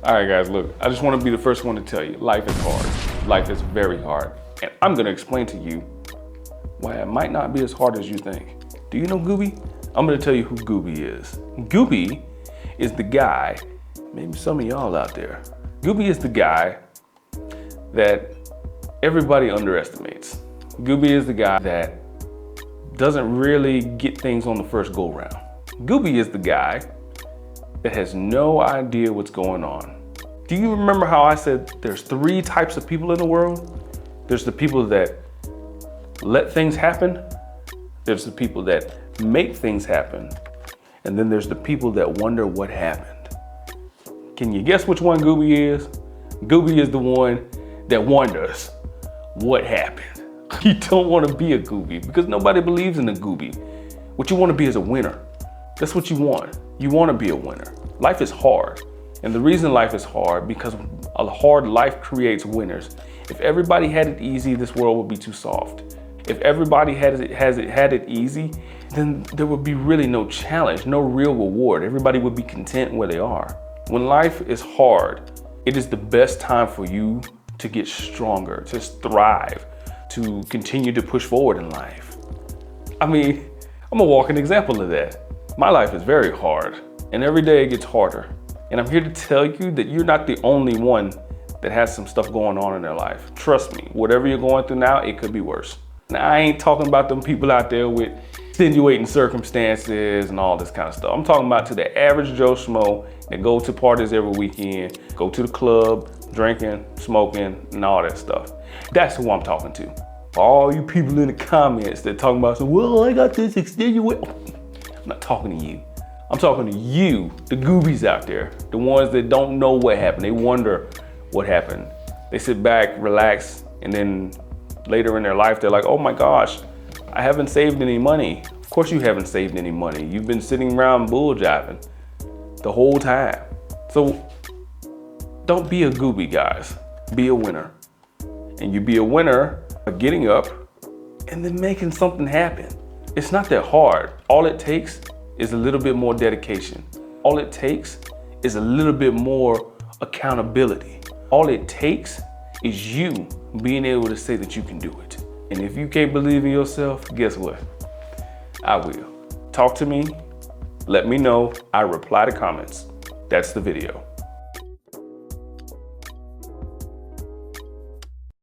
All right, guys, look, I just want to be the first one to tell you, life is hard. Life is very hard. And I'm going to explain to you why it might not be as hard as you think. Do you know Gooby? I'm going to tell you who Gooby is. Gooby is the guy, maybe some of y'all out there, Gooby is the guy that everybody underestimates. Gooby is the guy that doesn't really get things on the first go round. Gooby is the guy that has no idea what's going on. Do you remember how I said there's 3 types of people in the world? There's the people that let things happen. There's the people that make things happen. And then there's the people that wonder what happened. Can you guess which one Gooby is? Gooby is the one that wonders what happened. You don't want to be a Gooby because nobody believes in a Gooby. What you want to be is a winner. That's what you want. You want to be a winner. Life is hard. And the reason life is hard, because a hard life creates winners. If everybody had it easy, this world would be too soft. If everybody had it easy, then there would be really no challenge, no real reward. Everybody would be content where they are. When life is hard, it is the best time for you to get stronger, to thrive, to continue to push forward in life. I mean, I'm a walking example of that. My life is very hard, and every day it gets harder. And I'm here to tell you that you're not the only one that has some stuff going on in their life. Trust me, whatever you're going through now, it could be worse. Now, I ain't talking about them people out there with extenuating circumstances and all this kind of stuff. I'm talking about to the average Joe Schmo that go to parties every weekend, go to the club, drinking, smoking, and all that stuff. That's who I'm talking to. All you people in the comments that talking about, well, I got this extenuate. I'm not talking to you. I'm talking to you, the Goobies out there, the ones that don't know what happened. They wonder what happened. They sit back, relax, and then later in their life, they're like, oh my gosh, I haven't saved any money. Of course you haven't saved any money. You've been sitting around bull jiving the whole time. So don't be a Gooby, guys. Be a winner. And you be a winner by getting up and then making something happen. It's not that hard. All it takes is a little bit more dedication. All it takes is a little bit more accountability. All it takes is you being able to say that you can do it. And if you can't believe in yourself, guess what? I will. Talk to me, let me know. I reply to comments. That's the video.